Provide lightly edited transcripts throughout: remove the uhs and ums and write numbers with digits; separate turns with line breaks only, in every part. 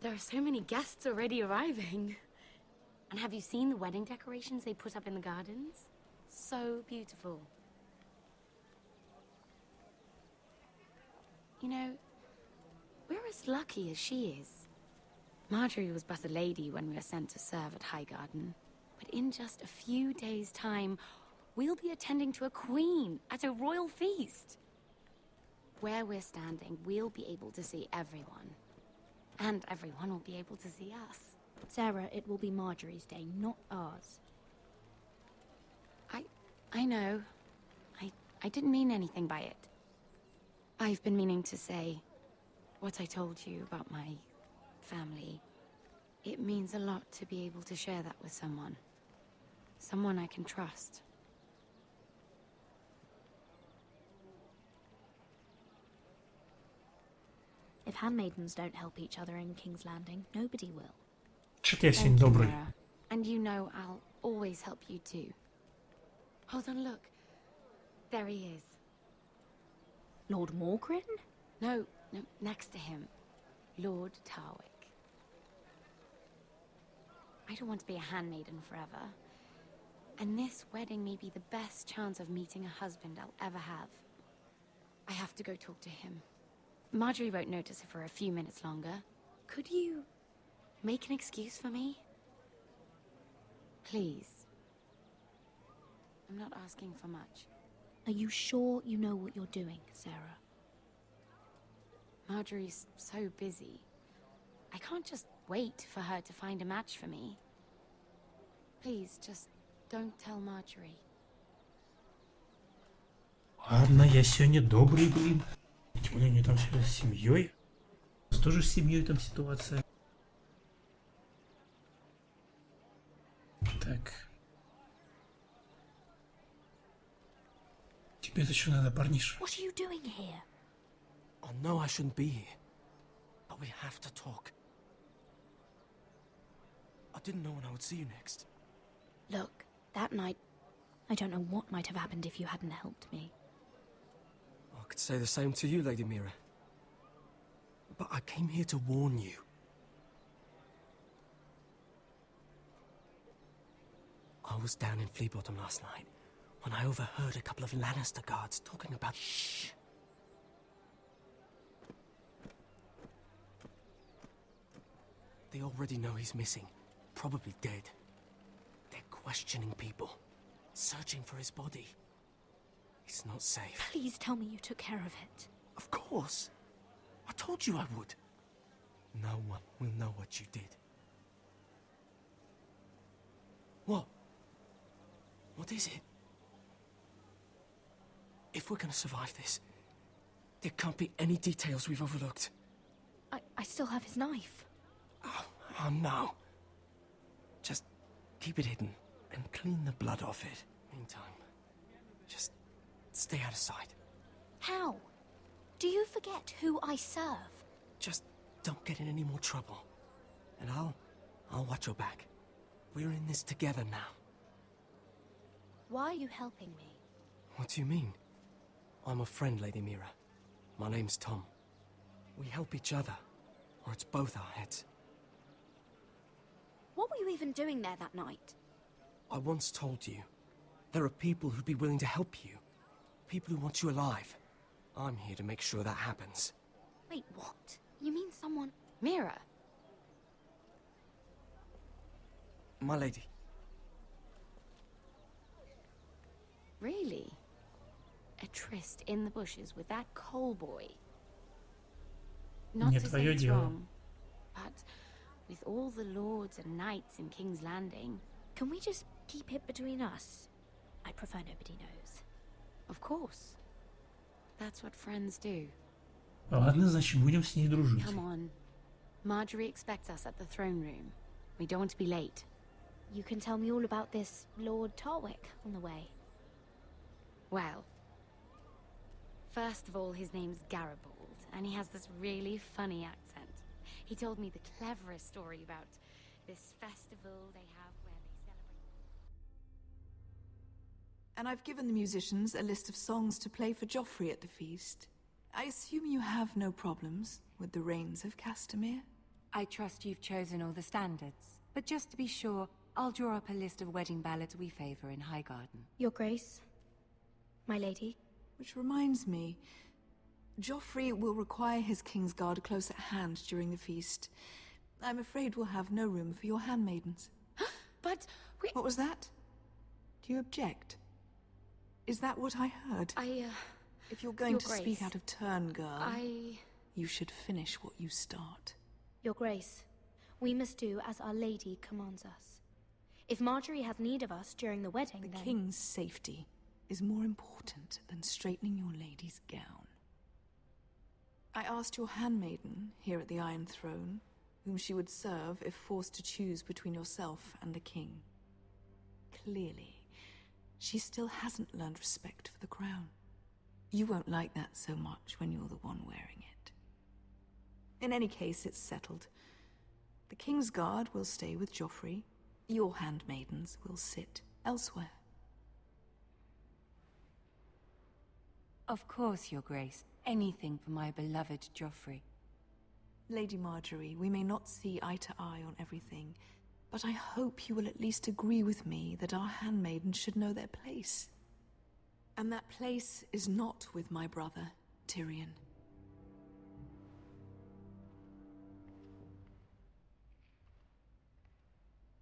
There are so many guests already arriving. And have you seen the wedding decorations they put up in the gardens? So beautiful. You know, we're as lucky as she is. Marjorie was but a lady when we were sent to serve at Highgarden. But in just a few days' time, we'll be attending to a queen at a royal feast. Where we're standing, we'll be able to see everyone. And everyone will be able to see us.
Sarah, it will be Marjorie's day, not ours.
I know. I didn't mean anything by it. I've been meaning to say what I told you about my family. It means a lot to be able to share that with someone. Someone I can trust.
If handmaidens don't help each other in King's Landing, nobody will.
Что-то я сегодня добрый.
And you know I'll always help you too. Hold on, look. There he is.
Lord Morgrin?
No, next to him. Lord Tarwick. I don't want to be a handmaiden forever. And this wedding may be the best chance of meeting a husband I'll ever have. I have to go talk to him. Marjorie won't notice it for a few minutes longer. Could you make an excuse for me? Please. I'm not asking for much.
Are you sure you know what you're doing, Sarah?
Marjorie's so busy. I can't just wait for her to find a match for me. Please, just don't tell Marjorie.
Ладно, я сегодня добрый, блин. Тем более у нее там все с семьей. У нас тоже с семьей там ситуация. Так. Тебе-то что надо, парниша?
What are you doing here?
I know I shouldn't be here, but we have to talk. I didn't know when I would see you next.
Look, that night, I don't know what might have happened if you hadn't helped me.
I could say the same to you, Lady Mira. But I came here to warn you. I was down in Fleabottom last night when I overheard a couple of Lannister guards talking about... Shh! They already know he's missing, probably dead. They're questioning people, searching for his body. It's not safe.
Please tell me you took care of it.
Of course. I told you I would. No one will know what you did. What? What is it? If we're gonna survive this, there can't be any details we've overlooked.
I still have his knife.
Oh no. Just keep it hidden and clean the blood off it. Meantime, just stay out of sight.
How? Do you forget who I serve?
Just don't get in any more trouble. And I'll watch your back. We're in this together now.
Why are you helping me?
What do you mean? I'm a friend, Lady Mira. My name's Tom. We help each other, or it's both our heads.
What were you even doing there that night?
I once told you, there are people who'd be willing to help you. People who want you alive. I'm here to make sure that happens.
Wait, what? You mean someone...
Mira.
My lady.
Really? A tryst in the bushes with that coal boy? Not
Не
to say
твое
it's
дело.
wrong, but with all the lords and knights in King's Landing...
Can we just keep it between us? I prefer nobody knows.
Of course. That's what friends do.
Ладно, значит, будем с ней дружить.
Come on. Marjorie expects us at the throne room. We don't want to be late.
You can tell me all about this Lord Tarwick on the way.
Well, first of all, his name's Garibald, and he has this really funny accent. He told me the cleverest story about this festival they have where they celebrate...
And I've given the musicians a list of songs to play for Joffrey at the feast. I assume you have no problems with the rains of Castamere?
I trust you've chosen all the standards. But just to be sure, I'll draw up a list of wedding ballads we favor in Highgarden.
Your Grace, my lady.
Which reminds me, Joffrey will require his Kingsguard close at hand during the feast. I'm afraid we'll have no room for your handmaidens.
But we...
What was that? Do you object? Is that what I heard? If you're going
Your
to speak
Grace,
out of turn, girl, you should finish what you start.
Your Grace, we must do as Our Lady commands us. If Marjorie has need of us during the wedding,
The
then...
king's safety is more important than straightening your lady's gown. I asked your handmaiden here at the Iron Throne whom she would serve if forced to choose between yourself and the king. Clearly, she still hasn't learned respect for the crown. You won't like that so much when you're the one wearing it. In any case, it's settled. The Kingsguard will stay with Joffrey. Your handmaidens will sit elsewhere.
Of course, Your Grace. Anything for my beloved Joffrey.
Lady Marjorie, we may not see eye to eye on everything, but I hope you will at least agree with me that our handmaidens should know their place. And that place is not with my brother, Tyrion.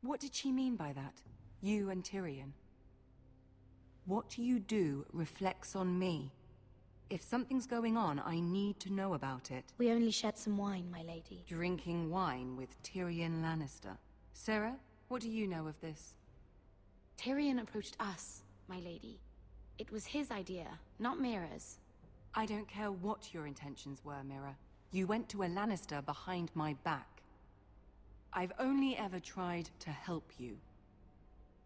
What did she mean by that? You and Tyrion? What you do reflects on me. If something's going on, I need to know about it.
We only shed some wine, my lady.
Drinking wine with Tyrion Lannister. Sarah, what do you know of this?
Tyrion approached us, my lady. It was his idea, not Mira's.
I don't care what your intentions were, Mira. You went to a Lannister behind my back. I've only ever tried to help you.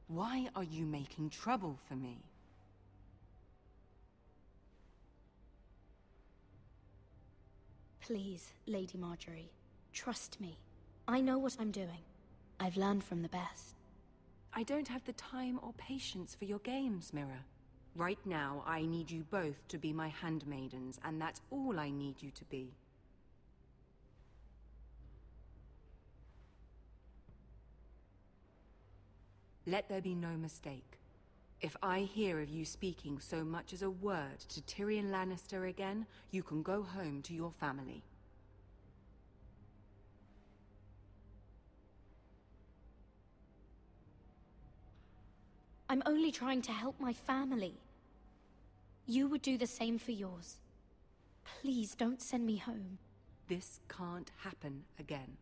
Why are you making trouble for me?
Please, Lady Marjorie, trust me. I know what I'm doing. I've learned from the best.
I don't have the time or patience for your games, Mira. Right now, I need you both to be my handmaidens, and that's all I need you to be. Let there be no mistake. If I hear of you speaking so much as a word to Tyrion Lannister again, you can go home to your family.
I'm only trying to help my family. You would do the same for yours. Please don't send me home.
This can't happen again.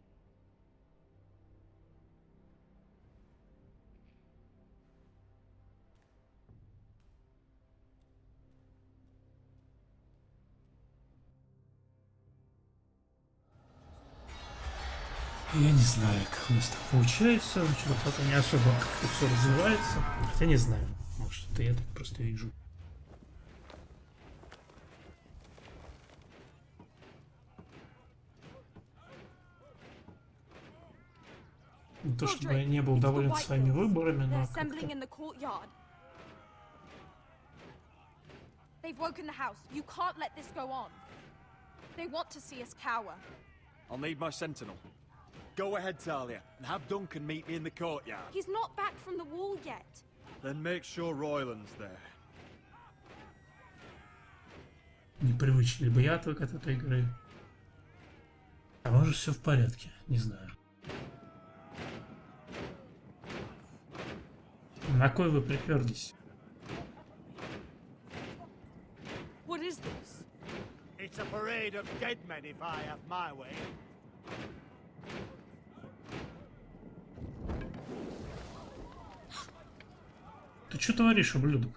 Я не знаю, как у нас там получается, что-то пока не особо как-то все развивается. Хотя не знаю, может это я так просто вижу. Не то чтобы я не был доволен своими выборами, но как-то...
They've woken the house. You can't let this go on. They want to see us cower.
I'll need my sentinel. Go ahead, Talia, and have Duncan meet me in the courtyard.
He's not back from the wall yet.
Then make sure Royland's there.
Непривычный ли бы я отвык от этой игры. А может все в порядке, не знаю. На кой вы приперлись?
What is this?
It's a parade of dead men if I have my way.
Ты что творишь, ублюдок?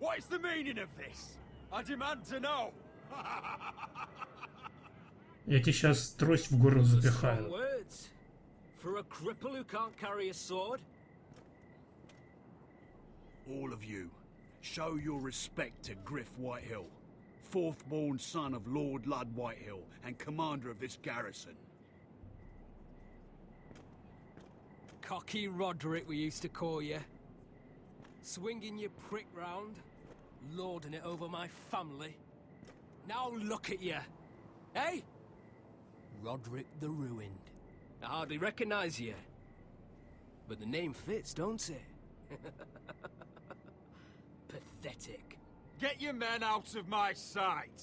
What is the meaning of this? I demand to know.
Я тебе сейчас трость в горло запихаю.
For a cripple who can't carry a sword?
All of you, show your respect to Griff Whitehill, fourth-born son of Lord Ludd Whitehill and commander of this garrison.
Cocky Roderick, we used to call you. Swinging your prick round, lording it over my family. Now look at you. Hey? Roderick the Ruined. I hardly recognize you. But the name fits, don't it? Pathetic.
Get your men out of my sight!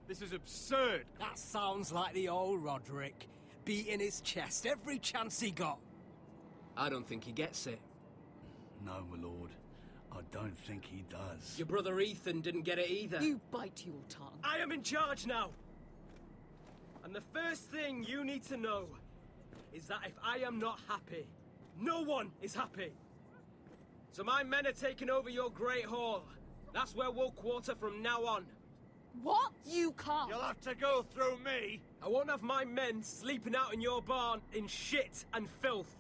This is absurd!
That sounds like the old Roderick, beating his chest every chance he got. I don't think he gets it.
No, my lord. I don't think he does.
Your brother Ethan didn't get it either.
You bite your tongue.
I am in charge now! And the first thing you need to know is that if I am not happy, no one is happy. So my men are taking over your Great Hall. That's where we'll quarter from now on.
What? You can't.
You'll have to go through me.
I won't have my men sleeping out in your barn in shit and filth.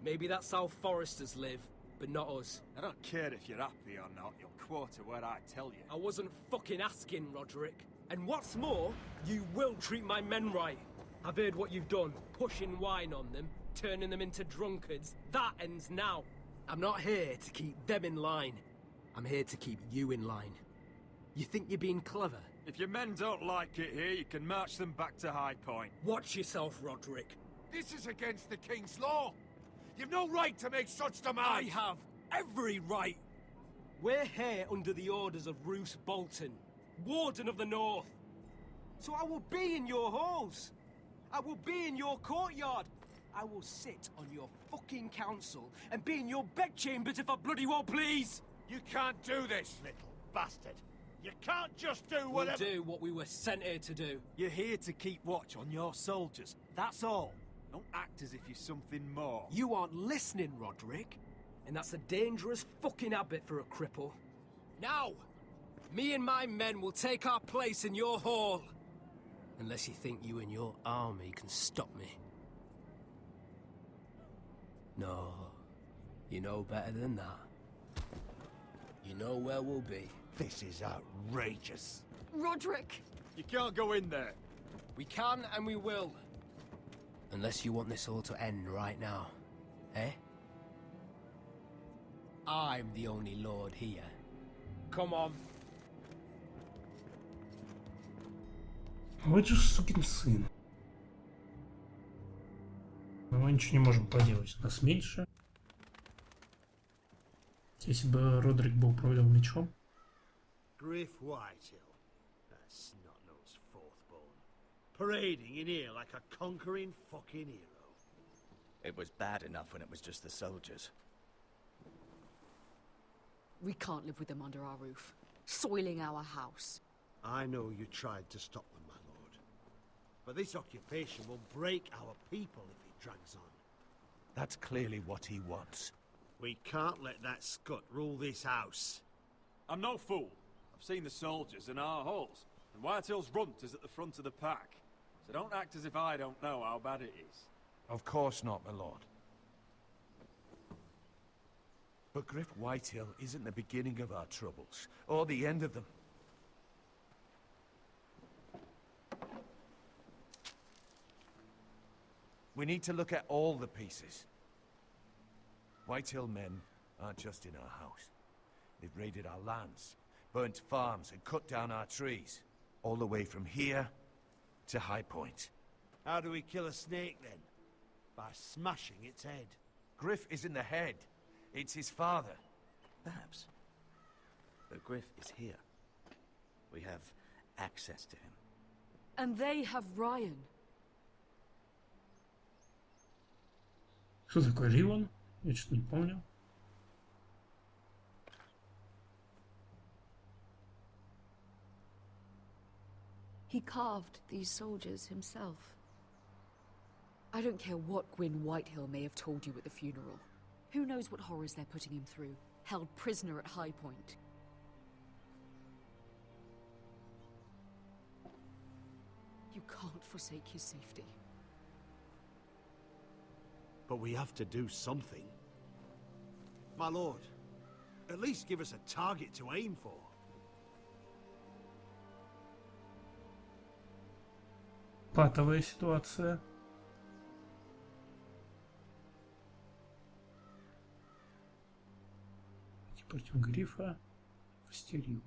Maybe that's how foresters live, but not us.
I don't care if you're happy or not, you'll quarter where I tell you.
I wasn't fucking asking, Roderick. And what's more, you will treat my men right. I've heard what you've done, pushing wine on them, turning them into drunkards. That ends now. I'm not here to keep them in line. I'm here to keep you in line. You think you're being clever?
If your men don't like it here, you can march them back to High Point.
Watch yourself, Roderick.
This is against the King's law. You've no right to make such demands.
I have every right. We're here under the orders of Roose Bolton, Warden of the North. So I will be in your halls. I will be in your courtyard. I will sit on your fucking council and be in your bedchambers if I bloody well please.
You can't do this, little bastard. You can't just do whatever—
We'll do what we were sent here to do.
You're here to keep watch on your soldiers. That's all. Don't act as if you're something more.
You aren't listening, Roderick. And that's a dangerous fucking habit for a cripple. Now, me and my men will take our place in your hall. Unless you think you and your army can stop me. No, you know better than that. You know where we'll be.
This is outrageous.
Roderick!
You can't go in there.
We can and we will. Unless you want this all to end right now. Eh? I'm the only lord here. Come on.
Вот же сукин сын. Но мы ничего не можем поделать. Нас меньше. Если бы Родрик бы управлял мечом.
Griff Whitehill, that snot-nosed fourth-born, parading in here like a conquering fucking hero.
It was bad enough when it was just the soldiers.
We can't live with them under our roof, soiling our house.
I know you tried to stop them, my lord. But this occupation will break our people if it drags on.
That's clearly what he wants.
We can't let that scut rule this house.
I'm no fool. I've seen the soldiers in our halls, and Whitehill's runt is at the front of the pack. So don't act as if I don't know how bad it is.
Of course not, my lord. But Griff Whitehill isn't the beginning of our troubles, or the end of them. We need to look at all the pieces. Whitehill men aren't just in our house. They've raided our lands, burnt farms, and cut down our trees. All the way from here to High Point.
How do we kill a snake, then? By smashing its head.
Griff isn't the head. It's his father.
Perhaps. But Griff is here. We have access to him.
And they have Ryan.
Что такое Риван? Я что-то не помню.
He carved these soldiers himself. I don't care what Gwyn Whitehill may have told you at the funeral. Who knows what horrors they're putting him through, held prisoner at High Point. You can't forsake his safety.
But we have to do something. My lord, at least give us a target to aim for.
Патовая ситуация. против Грифа Астериона.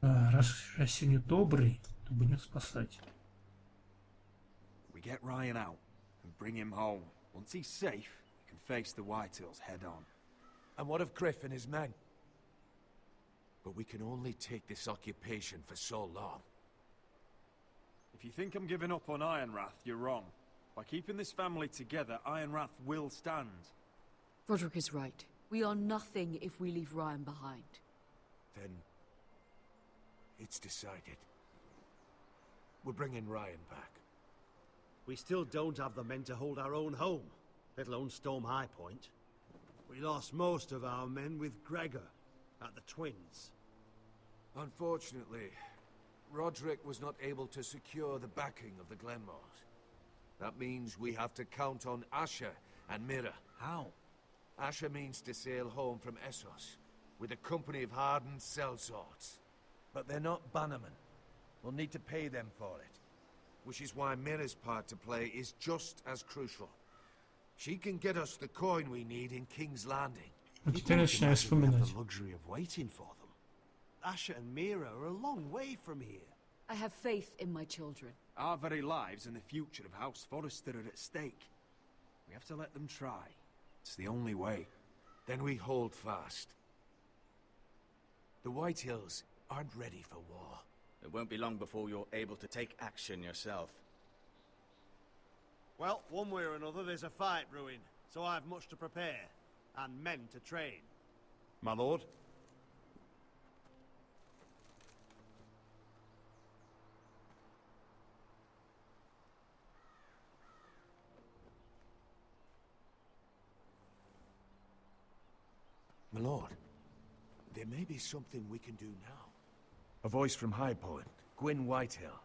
Раз я не добрый, то будем спасать.
We get Ryan out and bring him home. Once he's safe, we can face the Whitehills head on.
And what of Griff and his men? But we can only take this occupation for so long.
If you think I'm giving up on Ironrath, you're wrong. By keeping this family together, Ironrath will stand.
Roderick is right. We are nothing if we leave Ryan behind.
Then it's decided. We're bringing Ryan back.
We still don't have the men to hold our own home, let alone storm High Point. We lost most of our men with Gregor at the Twins.
Unfortunately, Roderick was not able to secure the backing of the Glenmores. That means we have to count on Asher and Mira.
How?
Asher means to sail home from Essos with a company of hardened sellswords.
But they're not bannermen. We'll need to pay them for it.
Which is why Mira's part to play is just as crucial. She can get us the coin we need in King's Landing.
Теперь начинаю вспоминать.
The luxury of waiting for them. Asher and Mira are a long way from here.
I have faith in my children.
Our very lives and the future of House Forrester are at stake. We have to let them try. It's the only way.
Then we hold fast. The Whitehills aren't ready for war.
It won't be long before you're able to take action yourself.
Well, one way or another, there's a fight brewing, so I have much to prepare, and men to train.
My lord?
My lord, there may be something we can do now.
A voice from High Point, Gwyn Whitehill.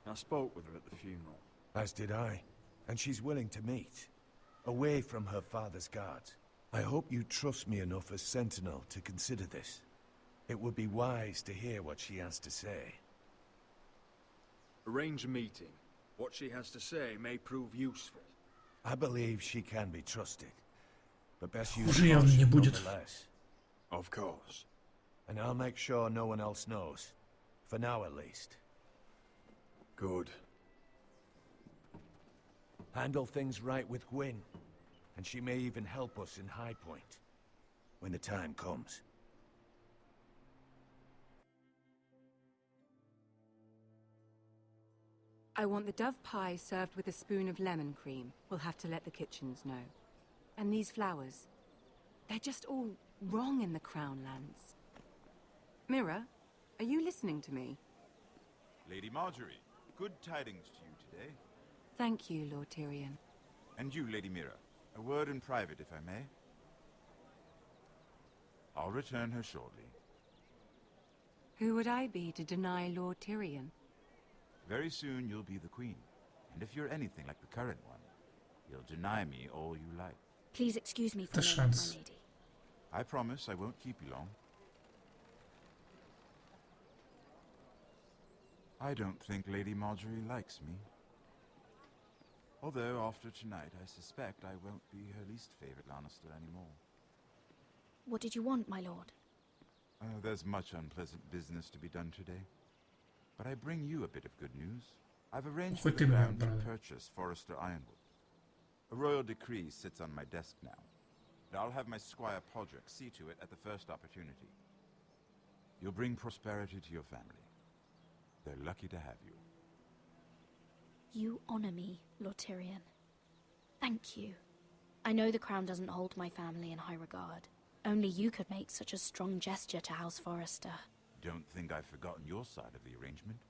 I spoke with her at the funeral.
As did I. And she's willing to meet. Away from her father's guards. I hope you trust me enough as Sentinel to consider this. It would be wise to hear what she has to say.
Arrange a meeting. What she has to say may prove useful.
I believe she can be trusted. But best use
Хуже явно не будет.
nonetheless.
Of course.
And I'll make sure no one else knows. For now, at least.
Good.
Handle things right with Gwyn. And she may even help us in High Point. When the time comes.
I want the dove pie served with a spoon of lemon cream. We'll have to let the kitchens know. And these flowers. They're just all wrong in the Crown lands. Mira, are you listening to me?
Lady Marjorie, good tidings to you today.
Thank you, Lord Tyrion.
And you, Lady Mira, a word in private, if I may. I'll return her shortly.
Who would I be to deny Lord Tyrion?
Very soon you'll be the queen. And if you're anything like the current one, you'll deny me all you like.
Please excuse me for a moment, my lady.
I promise I won't keep you long. I don't think Lady Marjorie likes me. Although, after tonight, I suspect I won't be her least favorite Lannister anymore.
What did you want, my lord?
There's much unpleasant business to be done today. But I bring you a bit of good news. I've arranged for the Crown to purchase Forrester Ironwood. A royal decree sits on my desk now. And I'll have my squire Podrick see to it at the first opportunity. You'll bring prosperity to your family. They're lucky to have you.
You honor me, Lord Tyrion. Thank you. I know the crown doesn't hold my family in high regard. Only you could make such a strong gesture to House Forrester.
Don't think I've forgotten your side of the arrangement.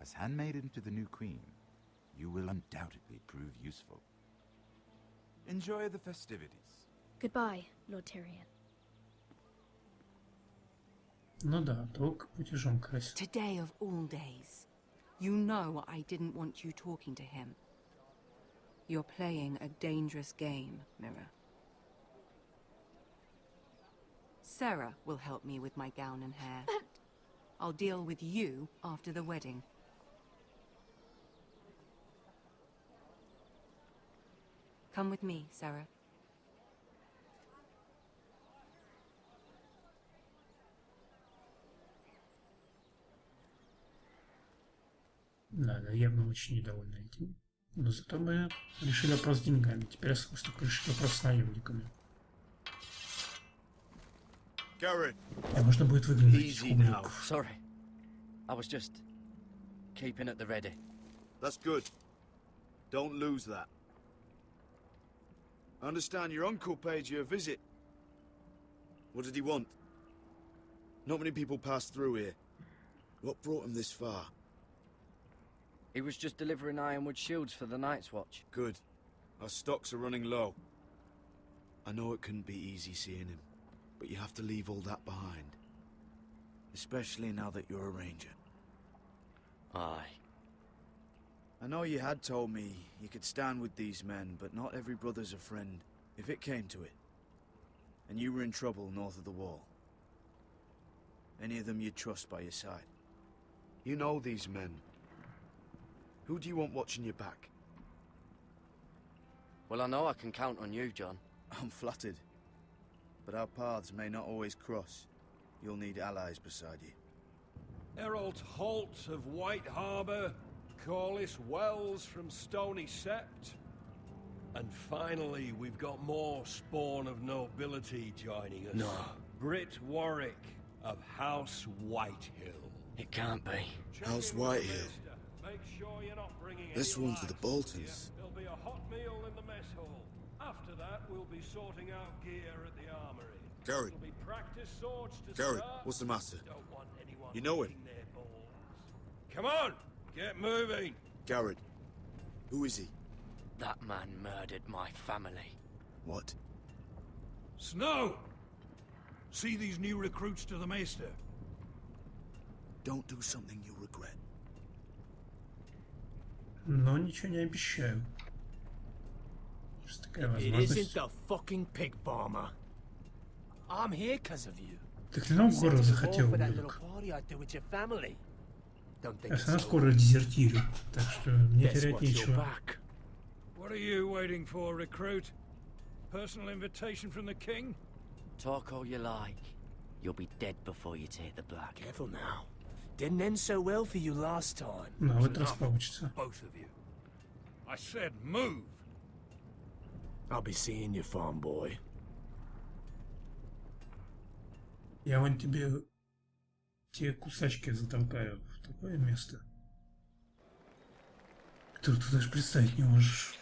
As handmaiden to the new queen, you will undoubtedly prove useful. Enjoy the festivities.
Goodbye, Lord Tyrion.
Ну да, долг путежом красив.
Today of all days. You know I didn't want you talking to him. You're playing a dangerous game, Mira. Sarah will help me with my gown and hair.
But...
I'll deal with you after the wedding. Come with me, Sarah.
Да, явно очень недовольны этим. Но зато мы решили вопрос с деньгами. Теперь осталось только решить вопрос с наемниками. И можно будет выглядеть кубликов.
Sorry. I was just keeping at the ready.
That's good. Don't lose that. I understand your uncle paid you a visit. What did he want? Not many people pass through here. What brought him this far?
He was just delivering ironwood shields for the Night's Watch.
Good. Our stocks are running low. I know it couldn't be easy seeing him, but you have to leave all that behind. Especially now that you're a ranger.
Aye.
I know you had told me you could stand with these men, but not every brother's a friend, if it came to it. And you were in trouble north of the wall. Any of them you'd trust by your side. You know these men. Who do you want watching your back?
Well, I know I can count on you, John.
I'm flattered. But our paths may not always cross. You'll need allies beside you.
Herald Holt of White Harbour, Corliss Wells from Stony Sept. And finally, we've got more spawn of nobility joining us.
No.
Britt Warwick of House Whitehill.
It can't be.
House Whitehill.
Make sure you're not bringing
This
any
one's for the
lads.
Boltons.
There'll be a hot meal in the mess hall. After that, we'll be sorting out gear at the armory.
Garrett.
There'll be practice swords to
Garrett,
start.
what's the matter?
Don't want anyone
You know him?
licking their balls. Come on, get moving.
Garrett. Who is he?
That man murdered my family.
What?
Snow! See these new recruits to the Maester?
Don't do something you'll regret.
Но ничего не обещаю. Есть такая
It
возможность.
isn't the fucking pig farmer. I'm here because of you.
Так ты нам город захотел,
For that little
ублюдок.
party I do with your family. Don't think
Я
it's
сама
so.
скоро дезертирую, так что мне
Guess
терять
what's your
нечего.
back?
What are you waiting for, recruit? Personal invitation from the king?
Talk all you like. You'll be dead before you take the black.
Careful now. Didn't end so well for you last time.
Ну, в этот раз получится.
Both of you. I said move!
I'll be seeing you, farm boy.
Я вон тебе те кусачки затолкаю в такое место, которое ты даже представить не можешь.